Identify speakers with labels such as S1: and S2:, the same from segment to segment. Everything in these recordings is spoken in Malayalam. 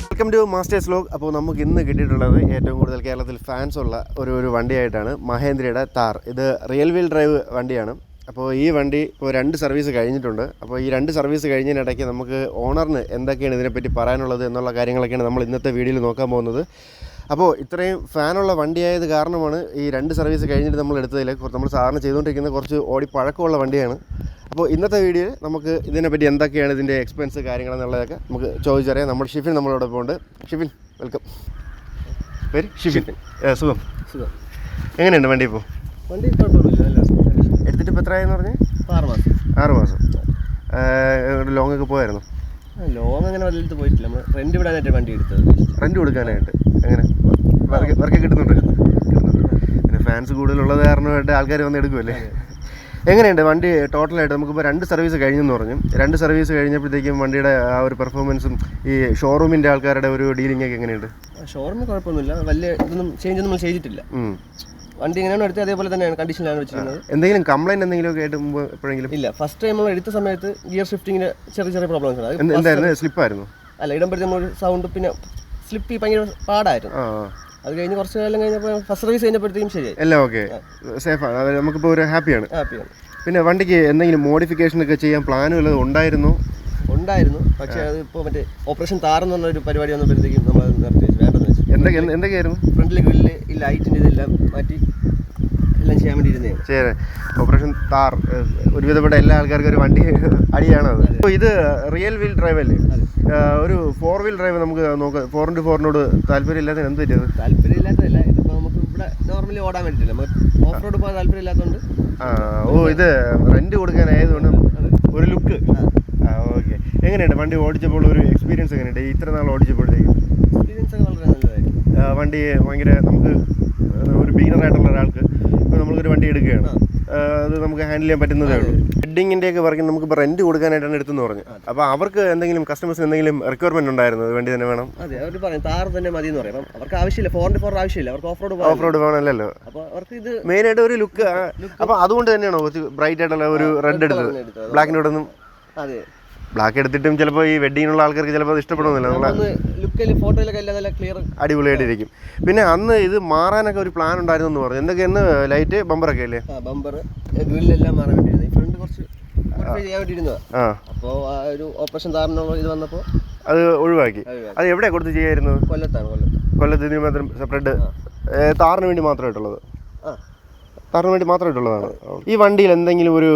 S1: Welcome to masters vlog. അപ്പോൾ നമുക്ക് ഇന്ന് കിട്ടിയിട്ടുള്ളത് ഏറ്റവും കൂടുതൽ കേരളത്തിൽ ഫാൻസ് ഉള്ള ഒരു വണ്ടിയായിട്ടാണ് മഹേന്ദ്രയുടെ താർ. ഇത് റിയൽ വീൽ ഡ്രൈവ് വണ്ടിയാണ്. അപ്പോൾ ഈ വണ്ടി ഇപ്പോൾ 2 സർവീസ് കഴിഞ്ഞിട്ടുണ്ട്. അപ്പോൾ ഈ 2 സർവീസ് കഴിഞ്ഞതിനിടയ്ക്ക് നമുക്ക് ഓണറിന് എന്തൊക്കെയാണ് ഇതിനെപ്പറ്റി പറയാനുള്ളത് എന്നുള്ള കാര്യങ്ങളൊക്കെയാണ് നമ്മൾ ഇന്നത്തെ വീഡിയോയിൽ നോക്കാൻ പോകുന്നത്. അപ്പോൾ ഇത്രയും ഫാനുള്ള വണ്ടിയായത് കാരണമാണ് ഈ 2 സർവീസ് കഴിഞ്ഞിട്ട് നമ്മൾ എടുത്തതിൽ നമ്മൾ സാധാരണ ചെയ്തുകൊണ്ടിരിക്കുന്ന കുറച്ച് ഓടി പഴക്കമുള്ള വണ്ടിയാണ്. അപ്പോൾ ഇന്നത്തെ വീഡിയോയിൽ നമുക്ക് ഇതിനെപ്പറ്റി എന്തൊക്കെയാണ് ഇതിൻ്റെ എക്സ്പെൻസ് കാര്യങ്ങളെന്നുള്ളതൊക്കെ നമുക്ക് ചോദിച്ചറിയാം. നമ്മുടെ ഷിഫിൻ നമ്മളോടൊപ്പം ഉണ്ട്. ഷിഫിൻ, വെൽക്കം. പേര് ഷിഫിൻ. സുഖം. എങ്ങനെയുണ്ട് വണ്ടി? ഇപ്പോൾ
S2: വണ്ടി കുഴപ്പമൊന്നുമില്ല,
S1: എടുത്തിട്ട് ഇപ്പോൾ എത്രയായെന്ന് പറഞ്ഞ്? 6 മാസം. ലോങ് ഒക്കെ പോയായിരുന്നു?
S2: ലോങ് അങ്ങനെ വലുത് പോയിട്ടില്ല. നമ്മൾ റെന്റ് വിടാനായിട്ട് വണ്ടി എടുത്തത്.
S1: റെന്റ് കൊടുക്കാനായിട്ട് എങ്ങനെ വർക്ക് കിട്ടുന്നുണ്ട്? പിന്നെ ഫാൻസ് കൂടുതലുള്ളത് കാരണമായിട്ട് ആൾക്കാർ വന്ന് എടുക്കുമല്ലേ? എങ്ങനെയുണ്ട് വണ്ടി ടോട്ടലായിട്ട്? നമുക്കിപ്പോൾ 2 സർവീസ് കഴിഞ്ഞെന്ന് പറഞ്ഞു. 2 സർവീസ് കഴിഞ്ഞപ്പോഴത്തേക്കും വണ്ടിയുടെ ആ ഒരു പെർഫോമൻസും ഈ ഷോറൂമിൻ്റെ ആൾക്കാരുടെ ഒരു ഡീലിംഗ് ഒക്കെ എങ്ങനെയുണ്ട്?
S2: ഷോറൂമിൽ കുഴപ്പമൊന്നുമില്ല, വലിയ ഇതൊന്നും ചേഞ്ച് നമ്മൾ ചെയ്തിട്ടില്ല. വണ്ടി എങ്ങനെയാണ് എടുത്തത് അതേപോലെ തന്നെയാണ് കണ്ടീഷനിലാണ് വെച്ചിരുന്നത്.
S1: എന്തെങ്കിലും കംപ്ലൈൻറ്റ് എന്തെങ്കിലും ഒക്കെ ആയിട്ട് മുമ്പ് എപ്പോഴെങ്കിലും?
S2: ഇല്ല, ഫസ്റ്റ് ടൈം നമ്മൾ എടുത്ത സമയത്ത് ഗിയർ ഷിഫ്റ്റിങ്ങിന് ചെറിയ പ്രോബ്ലംസ് ഉണ്ട്.
S1: എന്തായിരുന്നു? സ്ലിപ്പായിരുന്നു?
S2: അല്ല, ഇടുമ്പോഴത്തേക്കും നമ്മൾ സൗണ്ട് പിന്നെ സ്ലിപ്പ് ഭയങ്കര പാടായിരുന്നു. അത് കഴിഞ്ഞ് കുറച്ച് കാലം കഴിഞ്ഞപ്പോൾ ഫസ്റ്റ് സർവീസ് കഴിഞ്ഞപ്പോഴത്തേക്കും ശരിയായി, എല്ലാം
S1: ഓക്കെ, സേഫാണ്. നമുക്കിപ്പോൾ ഒരു ഹാപ്പിയാണ്. പിന്നെ വണ്ടിക്ക് എന്തെങ്കിലും മോഡിഫിക്കേഷൻ ഒക്കെ ചെയ്യാൻ പ്ലാൻ വല്ലതും ഉണ്ടായിരുന്നു?
S2: പക്ഷേ അത് ഇപ്പോൾ മറ്റേ ഓപ്പറേഷൻ താറെന്ന് പറഞ്ഞൊരു പരിപാടി വന്നപ്പോഴത്തേക്കും നമ്മൾ നിർത്തി വെച്ചു, വേണ്ടെന്ന് വെച്ചു.
S1: എന്തൊക്കെയായിരുന്നു?
S2: ഫ്രണ്ടിൽ ഗ്രില്ല് ഈ ലൈറ്റിൻ്റെ ഇതെല്ലാം മാറ്റി എല്ലാം ചെയ്യാൻ വേണ്ടി ഇരുന്നേ.
S1: ശരി, ഓപ്പറേഷൻ താർ ഒരുവിധപ്പെട്ട എല്ലാ ആൾക്കാർക്കും ഒരു വണ്ടി അടിയാണ് അത്. അപ്പോൾ ഇത് റിയൽ വീൽ ഡ്രൈവ് അല്ലേ? ഒരു 4 വീൽ ഡ്രൈവ് നമുക്ക് നോക്കാം. 4x4 താല്പര്യമില്ലാത്ത എന്ത് പറ്റിയത്?
S2: താല്പര്യമില്ലാത്തതല്ല, ഇതിപ്പോൾ നമുക്ക് ഇവിടെ നോർമലി ഓടാൻ വേണ്ടിയിട്ടില്ല, നമുക്ക് ഓഫ് റോഡ് പോകാൻ താല്പര്യമില്ലാത്തതുകൊണ്ട്.
S1: ഇത് റെന്റ് കൊടുക്കാനായതുകൊണ്ട് ഒരു ലുക്ക്. ഓക്കെ. എങ്ങനെയുണ്ട് വണ്ടി ഓടിച്ചപ്പോൾ ഒരു എക്സ്പീരിയൻസ് എങ്ങനെയുണ്ട് ഇത്ര നാൾ ഓടിച്ചപ്പോഴത്തേക്കും?
S2: എക്സ്പീരിയൻസ് ഒക്കെ വളരെ നല്ലതായിരുന്നു.
S1: വണ്ടി ഭയങ്കര നമുക്ക് ഒരു ബിഗിനറായിട്ടുള്ള ഒരാൾക്ക് ഇപ്പോൾ നമ്മളൊരു വണ്ടി എടുക്കുകയാണ്, അത് നമുക്ക് ഹാൻഡിൽ ചെയ്യാൻ പറ്റുന്നതേ ഉള്ളൂ. വെഡിങ്ങിൻ്റെ ഒക്കെ വർക്കിന് നമുക്കിപ്പോൾ റെന്റ് കൊടുക്കാനായിട്ടാണ് എടുത്തെന്ന് പറഞ്ഞു. അപ്പോൾ അവർക്ക് എന്തെങ്കിലും കസ്റ്റമേഴ്സിന് എന്തെങ്കിലും റിക്വയർമെന്റ് ഉണ്ടായിരുന്നു വണ്ടി തന്നെ വേണം?
S2: അതെ, അവർ പറയും താർ തന്നെ മതി എന്ന് പറയും. അവർക്ക് ആവശ്യമില്ല, 4x4 ആവശ്യമില്ല, അവർക്ക് ഓഫ് റോഡ്
S1: വേണമല്ലോ.
S2: അപ്പോൾ അവർക്ക് ഇത്
S1: മെയിനായിട്ട് ഒരു ലുക്ക്. അപ്പോൾ അതുകൊണ്ട് തന്നെയാണോ കുറച്ച് ബ്രൈറ്റ് ആയിട്ടുള്ള ഒരു റെഡ് എടുത്തത്? ബ്ലാക്കിനോടൊന്നും?
S2: അതെ,
S1: ബ്ലാക്ക് എടുത്തിട്ടും ചിലപ്പോൾ ഈ വെഡിങ്ങിനുള്ള ആൾക്കാർക്ക് ചിലപ്പോൾ അത് ഇഷ്ടപ്പെടുന്നില്ല. അടിപൊളിയായിട്ടിരിക്കും. പിന്നെ അന്ന് ഇത് മാറാനൊക്കെ ഒരു പ്ലാൻ ഉണ്ടായിരുന്നു എന്ന് പറഞ്ഞു. എന്തൊക്കെയാണ്? ലൈറ്റ്, ബമ്പറൊക്കെ അല്ലേ?
S2: ബമ്പർ, ഗ്രില്ലെല്ലാം മാറാൻ വേണ്ടിയിരുന്നു. ഫ്രണ്ട് കുറച്ച് ചെയ്യാൻ വേണ്ടിയിരുന്നതാണ്. അപ്പോൾ ആ ഒരു ഓപ്പറേഷൻ താറിനുള്ള ഇത് വന്നപ്പോൾ
S1: അത് ഒഴിവാക്കി. അത് എവിടെ കൊടുത്ത് ചെയ്യായിരുന്നു? കൊല്ലത്ത്. ഇതിന് മാത്രം സെപ്പറേറ്റ് താറിന് വേണ്ടി മാത്രമായിട്ടുള്ളത്? താറിന് വേണ്ടി മാത്രമായിട്ടുള്ളതാണ്. ഈ വണ്ടിയിൽ എന്തെങ്കിലും ഒരു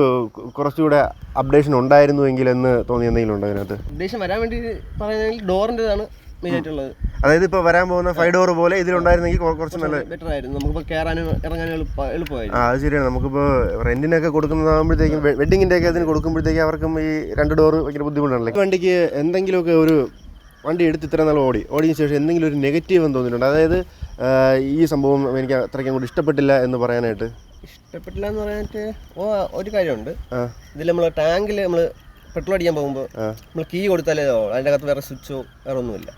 S1: കുറച്ചുകൂടെ അപ്ഡേഷൻ ഉണ്ടായിരുന്നുവെങ്കിൽ എന്ന് തോന്നി എന്തെങ്കിലും ഉണ്ടോ അതിനകത്ത്?
S2: അപ്ഡേഷൻ വരാൻ വേണ്ടി പറയുകയാണെങ്കിൽ ഡോറിൻ്റെതാണ് മെയിൻ ആയിട്ടുള്ളത്.
S1: അതായത് ഇപ്പോൾ വരാൻ പോകുന്ന 5 ഡോർ പോലെ ഇതിലുണ്ടായിരുന്നെങ്കിൽ കുറച്ച് നല്ല
S2: ബെറ്റർ ആയിരുന്നു. നമുക്കിപ്പോൾ കയറാനും ഇറങ്ങാനും എളുപ്പമായിരുന്നു.
S1: അത് ശരിയാണ്. നമുക്കിപ്പോൾ റെന്റിനൊക്കെ കൊടുക്കുന്നതാകുമ്പോഴത്തേക്കും വെഡിങ്ങിൻ്റെ ഒക്കെ അതിന് കൊടുക്കുമ്പോഴത്തേക്കും അവർക്കും ഈ 2 ഡോർ ഭയങ്കര ബുദ്ധിമുട്ടാണല്ലോ. വണ്ടിക്ക് എന്തെങ്കിലുമൊക്കെ ഒരു വണ്ടി എടുത്ത് ഇത്ര നാൾ ഓടിയതിന് ശേഷം എന്തെങ്കിലും ഒരു നെഗറ്റീവ് എന്ന് തോന്നിയിട്ടുണ്ട്? അതായത് ഈ സംഭവം എനിക്ക് അത്രയ്ക്കും കൂടി ഇഷ്ടപ്പെട്ടില്ല എന്ന് പറയാനായിട്ട്?
S2: ഇഷ്ടപ്പെട്ടില്ല എന്ന് പറയാനായിട്ട് ഒരു കാര്യമുണ്ട്. ഇതിൽ നമ്മൾ ടാങ്കിൽ നമ്മൾ പെട്രോൾ അടിക്കാൻ പോകുമ്പോൾ നമ്മൾ കീ കൊടുത്താലേ അതിൻ്റെ അകത്ത് വേറെ സ്വിച്ചോ വേറെ ഒന്നുമില്ല.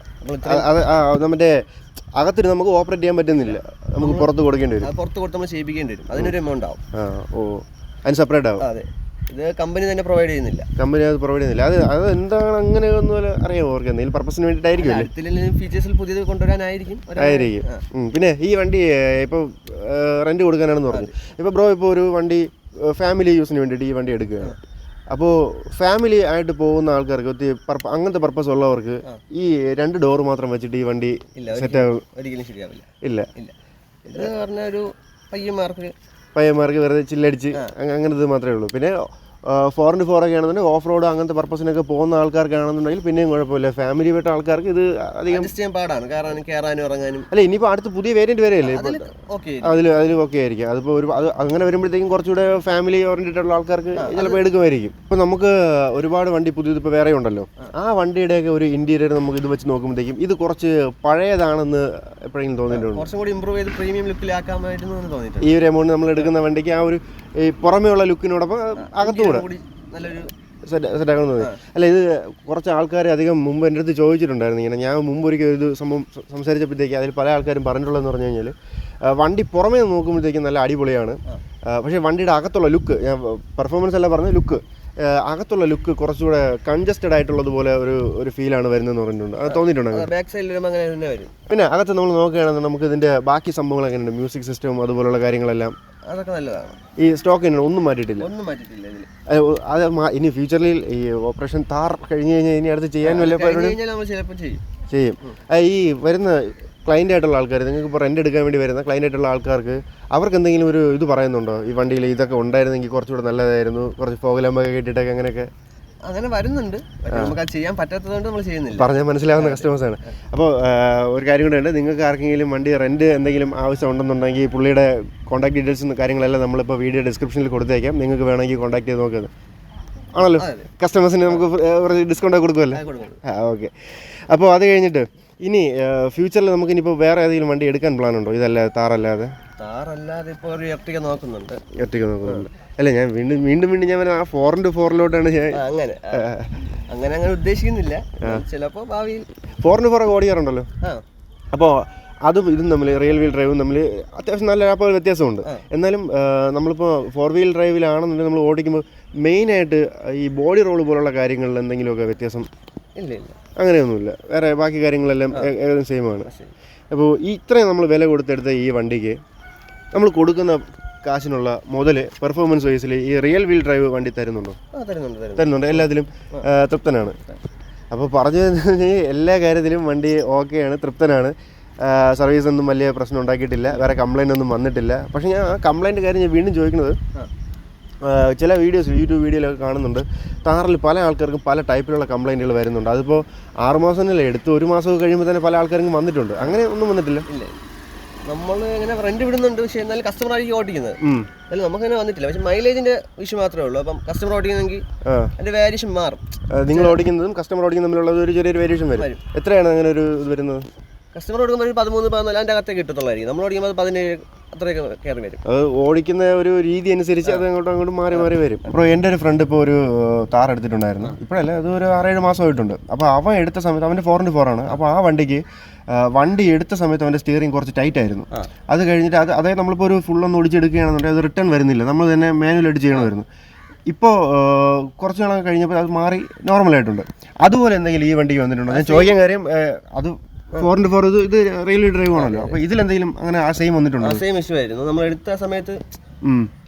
S1: നമ്മുടെ അകത്തിന് നമുക്ക് ഓപ്പറേറ്റ് ചെയ്യാൻ പറ്റുന്നില്ല, നമുക്ക് പുറത്ത് കൊടുക്കേണ്ടി വരും.
S2: പുറത്ത് കൊടുത്ത് നമ്മൾ ചെയ്യിപ്പിക്കേണ്ടി വരും, അതിനൊരു എമൗണ്ട് ആവും.
S1: അതിന് സെപ്പറേറ്റ് ആവും.
S2: അതെ, ഇത് കമ്പനി തന്നെ പ്രൊവൈഡ് ചെയ്യുന്നില്ല.
S1: കമ്പനി അത് പ്രൊവൈഡ് ചെയ്യുന്നില്ല. അത് എന്താണ് അങ്ങനെ ഒന്നും അറിയാമോ? അവർക്ക് എന്തെങ്കിലും പർപ്പസിന് വേണ്ടിയിട്ടായിരിക്കും,
S2: ഫീച്ചേഴ്സിൽ പുതിയത് കൊണ്ടുവരാനായിരിക്കും.
S1: പിന്നെ ഈ വണ്ടി ഇപ്പോൾ റെന്റ് കൊടുക്കാനാണെന്ന് പറഞ്ഞു. ഇപ്പോൾ ബ്രോ ഇപ്പോൾ ഒരു വണ്ടി ഫാമിലി യൂസിന് വേണ്ടിയിട്ട് ഈ വണ്ടി എടുക്കുകയാണ്. അപ്പോൾ ഫാമിലി ആയിട്ട് പോകുന്ന ആൾക്കാർക്ക് അങ്ങനത്തെ പർപ്പസ് ഉള്ളവർക്ക് ഈ 2 ഡോർ മാത്രം വെച്ചിട്ട് ഈ വണ്ടി സെറ്റ് ആവും?
S2: ഒരിക്കലും ശരിയാവില്ല.
S1: ഇല്ല,
S2: ഇത് പറഞ്ഞ ഒരു
S1: പയ്യന്മാർക്ക് വെറുതെ ചില്ലടിച്ച് അങ്ങനത്തെ മാത്രമേ ഉള്ളൂ. പിന്നെ 4x4 ഒക്കെ ആണെന്നുണ്ടെങ്കിൽ ഓഫ് റോഡ് അങ്ങനത്തെ പർപ്പസിനൊക്കെ പോകുന്ന ആൾക്കാർക്കാണെന്നുണ്ടെങ്കിൽ പിന്നെയും കുഴപ്പമില്ല. ഫാമിലി പെട്ട ആൾക്കാർക്ക് ഇത് അധികം
S2: പാടാണ്, കയറാനും ഇറങ്ങാനും.
S1: അല്ല, ഇനിയിപ്പോൾ അടുത്ത് പുതിയ വേരിയന്റ് വരെയല്ലേ, അതിൽ ഓക്കെ ആയിരിക്കും. അതിപ്പോൾ അത് അങ്ങനെ വരുമ്പോഴത്തേക്കും കുറച്ചുകൂടെ ഫാമിലി ഓറിയന്റഡ് ഉള്ള ആൾക്കാർക്ക് ചിലപ്പോൾ എടുക്കുമായിരിക്കും. ഇപ്പോൾ നമുക്ക് ഒരുപാട് വണ്ടി പുതിയത് ഇപ്പോൾ വേറെ ഉണ്ടല്ലോ, ആ വണ്ടിയുടെയൊക്കെ ഒരു ഇന്റീരിയർ നമുക്ക് ഇത് വെച്ച് നോക്കുമ്പോഴത്തേക്കും ഇത് കുറച്ച് പഴയതാണെന്ന് എപ്പോഴെങ്കിലും തോന്നിയിട്ടുണ്ട്?
S2: കുറച്ചും കൂടി ഇമ്പ്രൂവ് ചെയ്ത് പ്രീമിയം ലുക്കിലാക്കാമായിരുന്നു തോന്നിയിട്ടുണ്ട്.
S1: ഈ ഒരു എമൗണ്ട് നമ്മൾ എടുക്കുന്ന വണ്ടിക്ക് ആ ഒരു ഈ പുറമേയുള്ള ലുക്കിനോടൊപ്പം അകത്തുകൂടെ
S2: കൂടി നല്ലൊരു
S1: സെറ്റാക്കണം തോന്നി. അല്ല, ഇത് കുറച്ച് ആൾക്കാർ അധികം മുമ്പ് എൻ്റെ അടുത്ത് ചോദിച്ചിട്ടുണ്ടായിരുന്നു ഇങ്ങനെ. ഞാൻ മുമ്പ് ഒരിക്കൽ ഒരു സംഭവം സംസാരിച്ചപ്പോഴത്തേക്ക് അതിൽ പല ആൾക്കാരും പറഞ്ഞിട്ടുള്ളതെന്ന് പറഞ്ഞു കഴിഞ്ഞാൽ വണ്ടി പുറമേ നോക്കുമ്പോഴത്തേക്കും നല്ല അടിപൊളിയാണ്, പക്ഷേ വണ്ടിയുടെ അകത്തുള്ള ലുക്ക്, ഞാൻ പെർഫോമൻസ് അല്ല പറഞ്ഞ ലുക്ക്, അകത്തുള്ള ലുക്ക് കുറച്ചുകൂടെ കൺജസ്റ്റഡ് ആയിട്ടുള്ളതുപോലെ ഒരു ഫീലാണ് വരുന്നതെന്ന് പറഞ്ഞിട്ടുണ്ട്. അത് തോന്നിയിട്ടുണ്ടോ?
S2: ബാക്ക് സൈഡിൽ അങ്ങനെ തന്നെ വരും.
S1: പിന്നെ അകത്ത് നമ്മൾ നോക്കുകയാണെങ്കിൽ നമുക്ക് ഇതിൻ്റെ ബാക്കി സംഭവങ്ങൾ എങ്ങനെയുണ്ട്, മ്യൂസിക് സിസ്റ്റം അതുപോലുള്ള കാര്യങ്ങളെല്ലാം
S2: അതൊക്കെ നല്ലതാണ്.
S1: ഈ സ്റ്റോക്ക് തന്നെ ഒന്നും മാറ്റിയിട്ടില്ല.
S2: ഒന്നും മാറ്റിയിട്ടില്ല ഇതിൽ.
S1: അത് ഇനി ഫ്യൂച്ചറിൽ ഈ ഓപ്പറേഷൻ താർ കഴിഞ്ഞ് കഴിഞ്ഞാൽ ഇനി അടുത്ത് ചെയ്യാൻ വല്ല
S2: നമ്മൾ ചിലപ്പോൾ
S1: ചെയ്യും. ഈ വരുന്ന ക്ലൈൻ്റ് ആയിട്ടുള്ള ആൾക്കാർ, നിങ്ങൾക്ക് ഇപ്പോൾ റെൻ്റ് എടുക്കാൻ വേണ്ടി വരുന്ന ക്ലൈൻ്റ് ആയിട്ടുള്ള ആൾക്കാർക്ക് അവർക്ക് എന്തെങ്കിലും ഒരു ഇത് പറയുന്നുണ്ടോ, ഈ വണ്ടിയിൽ ഇതൊക്കെ ഉണ്ടായിരുന്നെങ്കിൽ കുറച്ചുകൂടെ നല്ലതായിരുന്നു, കുറച്ച് ഫോഗലാമ്പൊക്കെ കേട്ടിട്ടൊക്കെ അങ്ങനെയൊക്കെ?
S2: അങ്ങനെ വരുന്നുണ്ട്, നമുക്ക് അത് ചെയ്യാൻ പറ്റാത്തതുകൊണ്ട് നമ്മൾ ചെയ്യുന്നില്ല.
S1: പറഞ്ഞാൽ മനസ്സിലാവുന്ന കസ്റ്റമേഴ്സാണ്. അപ്പോൾ ഒരു കാര്യം കൂടെ ഉണ്ട്, നിങ്ങൾക്ക് ആർക്കെങ്കിലും വണ്ടി റെൻറ്റ് എന്തെങ്കിലും ആവശ്യം ഉണ്ടെന്നുണ്ടെങ്കിൽ പുള്ളിയുടെ കോൺടാക്ട് ഡീറ്റെയിൽസും കാര്യങ്ങളെല്ലാം നമ്മളിപ്പോൾ വീഡിയോ ഡിസ്ക്രിപ്ഷനിൽ കൊടുത്തേക്കാം. നിങ്ങൾക്ക് വേണമെങ്കിൽ കോൺടാക്ട് ചെയ്ത് നോക്കുന്നത് ആണല്ലോ. കസ്റ്റമേഴ്സിന് നമുക്ക് ഡിസ്കൗണ്ട് കൊടുക്കുമല്ലോ. ഓക്കെ. അപ്പോൾ അത് കഴിഞ്ഞിട്ട് ഇനി ഫ്യൂച്ചറിൽ നമുക്ക് ഇനിയിപ്പോൾ വേറെ ഏതെങ്കിലും വണ്ടി എടുക്കാൻ പ്ലാൻ ഉണ്ടോ, ഇതല്ലാതെ താറല്ലാതെ?
S2: ഇപ്പോൾ ഒരു എർട്ടിക നോക്കുന്നുണ്ട്.
S1: അല്ല, ഞാൻ വീണ്ടും ഞാൻ ആ 4x4 ഞാൻ
S2: അങ്ങനെ ഉദ്ദേശിക്കുന്നില്ല. ചിലപ്പോൾ ഭാവിയിൽ
S1: 4x4 ഓടിക്കാറുണ്ടല്ലോ. അപ്പോൾ അതും ഇതും തമ്മിൽ, റിയൽ വീൽ ഡ്രൈവും തമ്മിൽ അത്യാവശ്യം നല്ല അപ്പോൾ വ്യത്യാസമുണ്ട്. എന്നാലും നമ്മളിപ്പോൾ 4 വീൽ ഡ്രൈവിലാണെന്നുണ്ടെങ്കിൽ നമ്മൾ ഓടിക്കുമ്പോൾ മെയിനായിട്ട് ഈ ബോഡി റോള് പോലുള്ള കാര്യങ്ങളിൽ എന്തെങ്കിലുമൊക്കെ വ്യത്യാസം?
S2: ഇല്ല,
S1: അങ്ങനെയൊന്നുമില്ല. വേറെ ബാക്കി കാര്യങ്ങളെല്ലാം ഏകദേശം സെയിമാണ്. അപ്പോൾ ഇത്രയും നമ്മൾ വില കൊടുത്തെടുത്ത ഈ വണ്ടിക്ക് നമ്മൾ കൊടുക്കുന്ന കാശിനുള്ള മുതൽ പെർഫോമൻസ് വൈസിൽ ഈ റിയൽ വീൽ ഡ്രൈവ് വണ്ടി തരുന്നുണ്ടോ? തരുന്നുണ്ട്. എല്ലാത്തിലും തൃപ്തനാണ്. അപ്പോൾ പറഞ്ഞു എല്ലാ കാര്യത്തിലും വണ്ടി ഓക്കെയാണ്, തൃപ്തനാണ്. സർവീസ് ഒന്നും വലിയ പ്രശ്നം ഉണ്ടാക്കിയിട്ടില്ല, വേറെ കംപ്ലൈൻ്റ് ഒന്നും വന്നിട്ടില്ല. പക്ഷേ ഞാൻ ആ കംപ്ലൈൻറ്റ് കാര്യം ഞാൻ വീണ്ടും ചോദിക്കുന്നത്, ചില വീഡിയോസ് യൂട്യൂബ് വീഡിയോയിലൊക്കെ കാണുന്നുണ്ട്, താറിൽ പല ആൾക്കാർക്കും പല ടൈപ്പിലുള്ള കംപ്ലൈൻറ്റുകൾ വരുന്നുണ്ട്. അതിപ്പോൾ 6 മാസമല്ലേ എടുത്ത് 1 മാസമൊക്കെ കഴിയുമ്പോൾ തന്നെ പല ആൾക്കാർക്കും വന്നിട്ടുണ്ട്. അങ്ങനെ ഒന്നും വന്നിട്ടില്ല.
S2: ഇല്ല, നമ്മൾ ഇങ്ങനെ റെന്റ് വിടുന്നുണ്ട്, പക്ഷേ എന്നാലും കസ്റ്റമർ ആയിരിക്കും ഓടിക്കുന്നത്. എന്നാലും നമുക്കങ്ങനെ വന്നിട്ടില്ല. പക്ഷേ മൈലേജിന്റെ ഇഷ്യൂ മാത്രമേ ഉള്ളൂ. അപ്പം കസ്റ്റമർ ഓടിക്കുന്നെങ്കിൽ അതിന്റെ വേരിയേഷൻ മാറും. നിങ്ങൾ ഓടിക്കുന്നതും കസ്റ്റമർ ഓടിക്കുന്നതും തമ്മിലുള്ള ഒരു ചെറിയൊരു വേരിയേഷൻ വരും. എത്രയാണ് അങ്ങനെ ഒരു ഇത് വരുന്നത്? കസ്റ്റമർ ഓടിക്കുമ്പോൾ ഒരു 13-14 അതിൻ്റെ അകത്തേക്ക് കിട്ടത്തുള്ളായിരിക്കും. നമ്മൾ ഓടിക്കുമ്പോൾ 17 അത്രയൊക്കെ കയറി വരും. അത് ഓടിക്കുന്ന ഒരു രീതി അനുസരിച്ച് അത് അങ്ങോട്ടും മാറി വരും. അപ്പോൾ എൻ്റെ ഒരു ഫ്രണ്ട് ഇപ്പോൾ ഒരു താർ എടുത്തിട്ടുണ്ടായിരുന്നു. ഇപ്പോഴല്ല, അത് ഒരു 6-7 മാസമായിട്ടുണ്ട്. അപ്പോൾ അവൻ എടുത്ത സമയത്ത് അവൻ്റെ 4x4 ആണ്. അപ്പോൾ ആ വണ്ടി എടുത്ത സമയത്ത് അവൻ്റെ സ്റ്റിയറിംഗ് കുറച്ച് ടൈറ്റ് ആയിരുന്നു. അത് കഴിഞ്ഞിട്ട് അതായത് നമ്മളിപ്പോൾ ഒരു ഫുള്ളൊന്ന് ഓടിച്ചെടുക്കുകയാണെന്നുണ്ടെങ്കിൽ അത് റിട്ടേൺ വരുന്നില്ല, നമ്മൾ തന്നെ മാനുവലായിട്ട് ചെയ്യണമായിരുന്നു. ഇപ്പോൾ കുറച്ച് നാൾ കഴിഞ്ഞപ്പോൾ അത് മാറി നോർമലായിട്ടുണ്ട്. അതുപോലെ എന്തെങ്കിലും ഈ വണ്ടിക്ക് വന്നിട്ടുണ്ടോ? ഞാൻ ചോദിക്കാൻ കാര്യം, അത് 4x4 ഇത് റെയിൽവേ ഡ്രൈവ് ആണല്ലോ. അപ്പോൾ ഇതിലെന്തെങ്കിലും അങ്ങനെ ആ സെയിം വന്നിട്ടുണ്ടോ? സെയിം ഇഷ്യൂ ആയിരുന്നു. നമ്മൾ എടുത്ത സമയത്ത്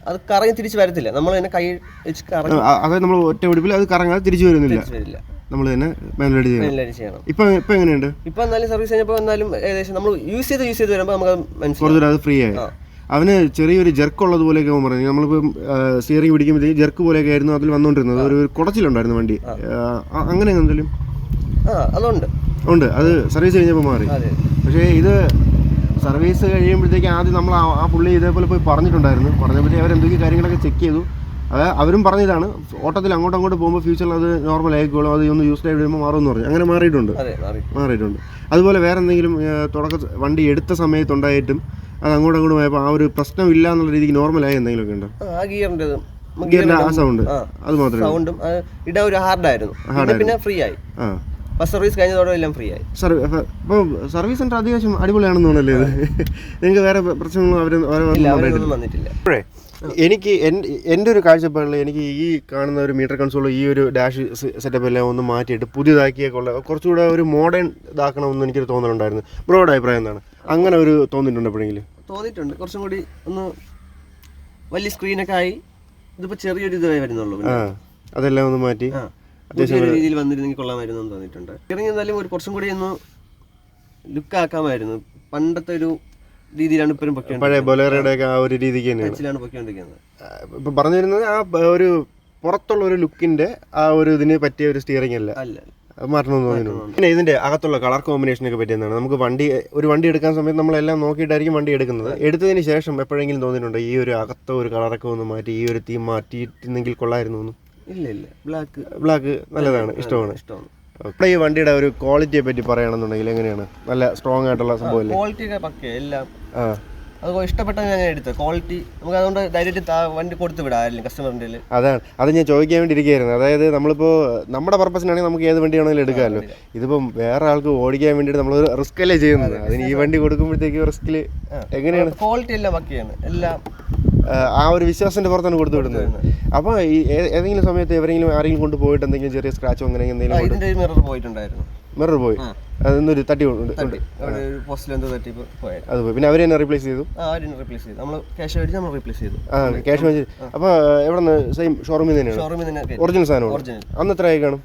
S2: അത് കറങ്ങി തിരിച്ച് വരത്തില്ല, നമ്മൾ തന്നെ കൈ വെച്ച് കറങ്ങി, അതായത് നമ്മൾ ഒറ്റ ഒടിപ്പിൽ അത് കറങ്ങാതെ തിരിച്ചു വരുന്നില്ല, നമ്മൾ തന്നെ മാനുവലായിട്ട് ചെയ്യണം. ഇപ്പം എങ്ങനെയുണ്ട്? ഇപ്പം എന്നാലും സർവീസ് കഴിഞ്ഞപ്പോൾ എന്നാലും ഏകദേശം നമ്മൾ യൂസ് ചെയ്ത് വരുമ്പോൾ നമുക്ക് മനസ്സിലായി അത് ഫ്രീ ആയി. അവന് ചെറിയൊരു ജെർക്ക് ഉള്ളതുപോലെയൊക്കെ അവൻ പറഞ്ഞു. നമ്മളിപ്പോൾ സ്റ്റിയറിംഗ് പിടിക്കുമ്പോഴത്തേക്ക് ജെർക്ക് പോലെയൊക്കെ ആയിരുന്നു അതിൽ വന്നുകൊണ്ടിരുന്നത്. ഒരു കുടച്ചിലുണ്ടായിരുന്നു വണ്ടി. അങ്ങനെ എന്തെങ്കിലും അതുണ്ട്, അത് സർവീസ് കഴിഞ്ഞപ്പോൾ മാറി. പക്ഷേ ഇത് സർവീസ് കഴിയുമ്പോഴത്തേക്ക് ആദ്യം നമ്മൾ ആ പുള്ളി ഇതേപോലെ പോയി പറഞ്ഞപ്പോഴത്തേക്ക് അവരെന്തൊക്കെ കാര്യങ്ങളൊക്കെ ചെക്ക് ചെയ്തു. അത് അവരും പറഞ്ഞതാണ്, ഓട്ടത്തിൽ അങ്ങോട്ട് പോകുമ്പോൾ ഫ്യൂച്ചറിൽ അത് നോർമൽ ആയിക്കോളും, അത് ഒന്ന് യൂസ്ഡ് ആയി വരുമ്പോൾ മാറുമെന്ന് പറഞ്ഞു. അങ്ങനെ മാറിയിട്ടുണ്ട്. അതുപോലെ വേറെ എന്തെങ്കിലും വണ്ടി എടുത്ത സമയത്തുണ്ടായിട്ടും അത് അങ്ങോട്ടും പോയപ്പോൾ ആ ഒരു പ്രശ്നമില്ല എന്നുള്ള രീതിക്ക് നോർമലായി എന്തെങ്കിലുമൊക്കെ ഉണ്ടോ? ഗിയറിന്റെ ആ സൗണ്ട്, അത് മാത്രമേ സൗണ്ടും ഇട ഒരു ഹാർഡായിരുന്നു, പിന്നെ ഫ്രീ ആയി. സർവീസ് കഴിഞ്ഞതോടെ എല്ലാം ഫ്രീ ആയി. അപ്പോൾ സർവീസ് സെൻ്റർ അത്യാവശ്യം അടിപൊളിയാണെന്ന് തോന്നല്ലേ ഇത്? നിങ്ങൾക്ക് വേറെ പ്രശ്നങ്ങളൊന്നും വന്നിട്ടില്ല? എനിക്ക് എൻ്റെ ഒരു കാഴ്ചപ്പാടിൽ എനിക്ക് ഈ കാണുന്ന ഒരു മീറ്റർ കൺസോൾ, ഈ ഒരു ഡാഷ് സെറ്റപ്പ് എല്ലാം ഒന്ന് മാറ്റിയിട്ട് പുതിയതാക്കിയൊക്കെ ഉള്ള കുറച്ചുകൂടെ ഒരു മോഡേൺ ഇതാക്കണമെന്ന് എനിക്കൊരു തോന്നലുണ്ടായിരുന്നു. ബ്രോഡ് അഭിപ്രായം എന്താണ്? അങ്ങനെ ഒരു തോന്നിയിട്ടുണ്ട് എപ്പോഴെങ്കിലും? തോന്നിയിട്ടുണ്ട്. കുറച്ചും കൂടി ഒന്ന് വലിയ സ്ക്രീനൊക്കെ ആയി, ഇതിപ്പോൾ ചെറിയൊരു ഇതായി വരുന്നുള്ളൂ. അതെല്ലാം ഒന്ന് മാറ്റി അത്യാവശ്യം രീതിയിൽ വന്നിരുന്നെങ്കിൽ കൊള്ളാമായിരുന്നു എന്ന് തോന്നിയിട്ടുണ്ട്. ഇറങ്ങിയെന്നാലും ഒരു കുറച്ചും കൂടി ഒന്ന് ലുക്ക് ആക്കാമായിരുന്നു. പണ്ടത്തെ ഒരു രീതിയിലാണ് ഇപ്പോഴും പഴയ ബൊലേറോയുടെ ഒക്കെ ആ ഒരു രീതിക്ക് തന്നെയാണ് പൊയ്ക്കൊണ്ടിരിക്കുന്നത്. ഇപ്പം പറഞ്ഞു വരുന്നത് ആ ഒരു പുറത്തുള്ള ഒരു ലുക്കിന്റെ ആ ഒരു ഇതിന് പറ്റിയ ഒരു സ്റ്റിയറിംഗ് അല്ല, മാറ്റണമെന്ന് തോന്നുന്നു. പിന്നെ ഇതിന്റെ അകത്തുള്ള കളർ കോമ്പിനേഷനൊക്കെ പറ്റി എന്താണ്? നമുക്ക് ഒരു വണ്ടി എടുക്കാൻ സമയത്ത് നമ്മളെല്ലാം നോക്കിയിട്ടായിരിക്കും വണ്ടി എടുക്കുന്നത്. എടുത്തതിന് ശേഷം എപ്പോഴെങ്കിലും തോന്നിയിട്ടുണ്ടോ ഈ ഒരു അകത്ത ഒരു കളറൊക്കെ ഒന്ന് മാറ്റി ഈ ഒരു തീം മാറ്റിയിരുന്നെങ്കിൽ കൊള്ളായിരുന്നു? ഇല്ല, ബ്ലാക്ക് നല്ലതാണ്, ഇഷ്ടമാണ്. ഈ വണ്ടിയുടെ ഒരു ക്വാളിറ്റിയെ പറ്റി പറയുകയാണെന്നുണ്ടെങ്കിൽ എങ്ങനെയാണ്? നല്ല സ്ട്രോങ് ആയിട്ടുള്ള സംഭവം. അത് ഇഷ്ടപ്പെട്ട ഞാൻ എടുത്തത് ക്വാളിറ്റി നമുക്ക് അതുകൊണ്ട് ഡയറക്റ്റ് വണ്ടി കൊടുത്തു വിടാം ആരെങ്കിലും കസ്റ്റമറിൻ്റെ.
S1: അതാണ് അത് ഞാൻ ചോദിക്കാൻ വേണ്ടി ഇരിക്കുകയായിരുന്നു. അതായത് നമ്മളിപ്പോൾ നമ്മുടെ പർപ്പസിനാണെങ്കിൽ നമുക്ക് ഏത് വണ്ടി ആണെങ്കിലും എടുക്കാമല്ലോ. ഇതിപ്പം വേറെ ആൾക്ക് ഓടിക്കാൻ വേണ്ടിയിട്ട് നമ്മൾ റിസ്ക് അല്ലേ ചെയ്യുന്നത്. അതിന് ഈ വണ്ടി കൊടുക്കുമ്പോഴത്തേക്ക് റിസ്കിൽ എങ്ങനെയാണ്
S2: ക്വാളിറ്റി എല്ലാം പക്കയാണ്, എല്ലാം
S1: ആ ഒരു വിശ്വാസത്തിന്റെ പുറത്താണ് കൊടുത്തു വിടുന്നത്. അപ്പോൾ ഈ ഏതെങ്കിലും സമയത്ത് ആരെങ്കിലും കൊണ്ടുപോയിട്ട് എന്തെങ്കിലും ചെറിയ സ്ക്രാച്ചോ അങ്ങനെ എന്തെങ്കിലും
S2: ഇതിന്റെ മിറർ പോയിട്ടുണ്ടായിരുന്നു.
S1: മിറർ പോയി അതൊന്നൊരു തട്ടി
S2: പോസ്റ്റിൽ എന്തോ തട്ടി പോയത്
S1: അത് പോയി. പിന്നെ അവരെ തന്നെ റീപ്ലേസ് ചെയ്തു.
S2: റീപ്ലേസ് ചെയ്തു. നമ്മൾ ക്യാഷ് മേടിച്ച് നമ്മൾ റീപ്ലേസ് ചെയ്തു.
S1: ക്യാഷ് മേടിച്ച്. അപ്പോൾ എവിടെ നിന്ന് സെയിം ഷോറൂമിൽ തന്നെയാണ്?
S2: ഷോറൂമിൽ തന്നെ
S1: ഒറിജിനൽ സാധനം. അന്ന് എത്ര ആയി കാണും?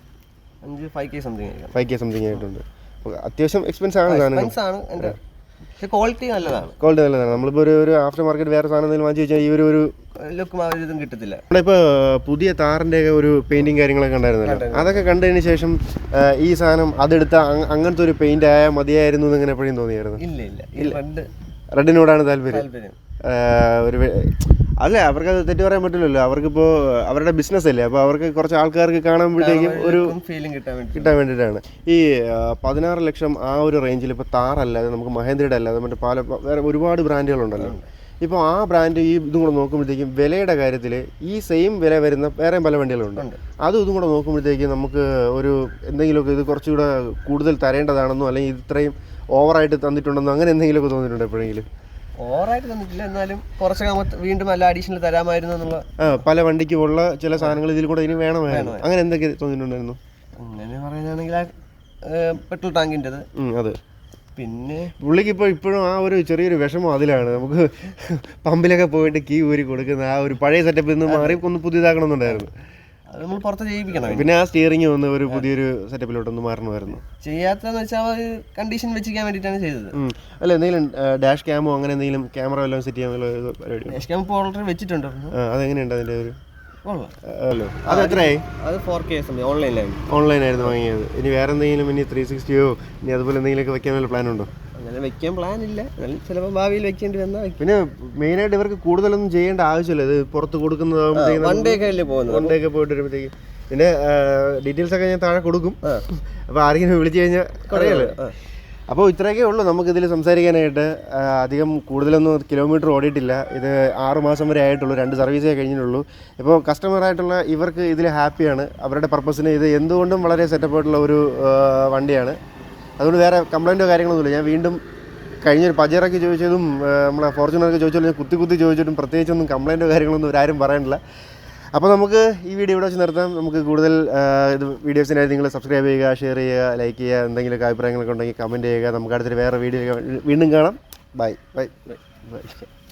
S2: 5K സംതിങ്
S1: 5K സംതിങ് ആയിട്ടുണ്ട്. അത്യാവശ്യം എക്സ്പെൻസ് ആണ് സാധനം.
S2: ക്വാളിറ്റി നല്ലതാണ്.
S1: ക്വാളിറ്റി നല്ലതാണ്. നമ്മളിപ്പോൾ ഒരു ആഫ്റ്റർ മാർക്കറ്റ് വേറെ സാധനം എന്തെങ്കിലും വാങ്ങിച്ചു വെച്ചാൽ ഈ ഒരു
S2: ലുക്കും ആ ഒരു ഇതും കിട്ടത്തില്ല.
S1: നമ്മളിപ്പോൾ പുതിയ താറിൻ്റെ ഒരു പെയിൻറ്റിങ് കാര്യങ്ങളൊക്കെ ഉണ്ടായിരുന്നല്ലോ. അതൊക്കെ കണ്ടതിന് ശേഷം ഈ സാധനം അതെടുത്ത അങ്ങനത്തെ ഒരു പെയിന്റ് ആയാൽ മതിയായിരുന്നു എന്ന് അങ്ങനെ എപ്പോഴും തോന്നിയായിരുന്നു?
S2: ഇല്ല,
S1: റെഡിനോടാണ് താല്പര്യം. ഒരു അല്ല, അവർക്കത് തെറ്റ് പറയാൻ പറ്റില്ലല്ലോ. അവർക്കിപ്പോൾ അവരുടെ ബിസിനസ് അല്ലേ, അപ്പോൾ അവർക്ക് കുറച്ച് ആൾക്കാർക്ക് കാണുമ്പോഴത്തേക്കും ഒരു
S2: ഫീലിംഗ് കിട്ടാൻ
S1: വേണ്ടിയിട്ടാണ്. ഈ 16 ലക്ഷം ആ ഒരു റേഞ്ചിൽ ഇപ്പോൾ താറല്ലാതെ നമുക്ക് മഹേന്ദ്രയുടെ അല്ലാതെ മറ്റേ വേറെ ഒരുപാട് ബ്രാൻഡുകളുണ്ടല്ലോ. ഇപ്പോൾ ആ ബ്രാൻഡ് ഈ ഇതും കൂടെ നോക്കുമ്പോഴത്തേക്കും വിലയുടെ കാര്യത്തിൽ ഈ സെയിം വില വരുന്ന വേറെയും പല വണ്ടികളുണ്ട്. ഇതും കൂടെ നോക്കുമ്പോഴത്തേക്കും നമുക്ക് ഒരു എന്തെങ്കിലുമൊക്കെ ഇത് കുറച്ചുകൂടെ കൂടുതൽ തരേണ്ടതാണെന്നോ അല്ലെങ്കിൽ ഇത്രയും ഓവറായിട്ട് തന്നിട്ടുണ്ടെന്നോ അങ്ങനെ എന്തെങ്കിലുമൊക്കെ തോന്നിയിട്ടുണ്ടോ എപ്പോഴെങ്കിലും?
S2: ഓവറായിട്ട് തന്നിട്ടില്ല, എന്നാലും കുറച്ചൊക്കെ വീണ്ടും നല്ല അഡീഷണൽ തരാമായിരുന്നു എന്നുള്ള
S1: പല വണ്ടിക്കുമുള്ള ചില സാധനങ്ങൾ ഇതിൽ കൂടെ ഇനി വേണമായിരുന്നു. അങ്ങനെ എന്തൊക്കെ തോന്നിയിട്ടുണ്ടായിരുന്നു?
S2: അങ്ങനെ പറയുകയാണെങ്കിൽ പെട്രോൾ ടാങ്കിൻ്റെത്.
S1: അതെ.
S2: പിന്നെ
S1: പുള്ളിക്ക് ഇപ്പോഴും ആ ഒരു ചെറിയൊരു വിഷമം അതിലാണ്. നമുക്ക് പമ്പിലൊക്കെ പോയിട്ട് കീ ഊരി കൊടുക്കുന്ന ആ ഒരു പഴയ സെറ്റപ്പിൽ നിന്ന് മാറി ഒന്ന് പുതിയതാക്കണമെന്നുണ്ടായിരുന്നു.
S2: അത് നമ്മൾ പുറത്ത് ചെയ്യിപ്പിക്കണം.
S1: പിന്നെ ആ സ്റ്റിയറിംഗ് വന്ന് ഒരു പുതിയൊരു സെറ്റപ്പിലോട്ടൊന്ന് മാറണമായിരുന്നു.
S2: ചെയ്യാത്തതെന്ന് വെച്ചാൽ കണ്ടീഷൻ വെച്ചിരിക്കാൻ വേണ്ടിയിട്ടാണ് ചെയ്തത്.
S1: അല്ല, എന്തെങ്കിലും ഡാഷ് ക്യാമോ അങ്ങനെ എന്തെങ്കിലും ക്യാമറ വല്ലതും സെറ്റ് ചെയ്യാൻ പരിപാടി?
S2: ഡാഷ് ക്യാം ഇപ്പോൾ ഓൾറെഡി വെച്ചിട്ടുണ്ട്.
S1: അതെങ്ങനെയുണ്ട് അതിൻ്റെ ഒരു?
S2: അത്
S1: എത്രയായി?
S2: അത് 4K
S1: ഓൺലൈനായിരുന്നു വാങ്ങിയത്. ഇനി വേറെ എന്തെങ്കിലും ഇനി 360യോ ഇനി അതുപോലെ എന്തെങ്കിലുമൊക്കെ വെക്കാൻ വല്ല പ്ലാൻ ഉണ്ടോ?
S2: അങ്ങനെ വെക്കാൻ പ്ലാൻ ഇല്ല, ചിലപ്പോൾ ഭാവിയിൽ വെക്കേണ്ടി വന്നാൽ.
S1: പിന്നെ മെയിനായിട്ട് ഇവർക്ക് കൂടുതലൊന്നും ചെയ്യേണ്ട ആവശ്യമില്ല. ഇത് പുറത്ത് കൊടുക്കുന്നതാകുമ്പോഴത്തേക്കും
S2: വൺ ഡേ ഒക്കെ
S1: പോയിട്ട് വരുമ്പോഴത്തേക്കും പിന്നെ ഡീറ്റെയിൽസ് ഒക്കെ ഞാൻ താഴെ കൊടുക്കും. അപ്പോൾ ആരെങ്കിലും വിളിച്ചു കഴിഞ്ഞാൽ അറിയാലോ. അപ്പോൾ ഇത്രയൊക്കെ ഉള്ളൂ നമുക്കിതിൽ സംസാരിക്കാനായിട്ട്. അധികം കൂടുതലൊന്നും കിലോമീറ്റർ ഓടിയിട്ടില്ല. ഇത് 6 മാസം വരെ ആയിട്ടുള്ളൂ. 2 സർവീസേ കഴിഞ്ഞിട്ടുള്ളൂ. ഇപ്പോൾ കസ്റ്റമറായിട്ടുള്ള ഇവർക്ക് ഇതിൽ ഹാപ്പിയാണ്. അവരുടെ പർപ്പസിന് ഇത് എന്തുകൊണ്ടും വളരെ സെറ്റപ്പായിട്ടുള്ള ഒരു വണ്ടിയാണ്. അതുകൊണ്ട് വേറെ കംപ്ലൈൻറ്റോ കാര്യങ്ങളൊന്നുമില്ല. ഞാൻ വീണ്ടും കഴിഞ്ഞൊരു പജറൊക്കെ ചോദിച്ചതും നമ്മളെ ഫോർച്യൂണറൊക്കെ ചോദിച്ചാലും ഞാൻ കുത്തി ചോദിച്ചിട്ടും പ്രത്യേകിച്ചൊന്നും കംപ്ലൈൻറ്റോ കാര്യങ്ങളൊന്നും ആരും പറയാനില്ല. അപ്പോൾ നമുക്ക് ഈ വീഡിയോ ഇവിടെ വെച്ച് നിർത്താം. നമുക്ക് കൂടുതൽ ഇത് വീഡിയോസിനായി നിങ്ങൾ സബ്സ്ക്രൈബ് ചെയ്യുക, ഷെയർ ചെയ്യുക, ലൈക്ക് ചെയ്യുക. എന്തെങ്കിലുമൊക്കെ അഭിപ്രായങ്ങളൊക്കെ ഉണ്ടെങ്കിൽ കമൻറ്റ് ചെയ്യുക. നമുക്ക് അടുത്തൊരു വേറെ വീഡിയോ വീണ്ടും കാണാം. ബൈ.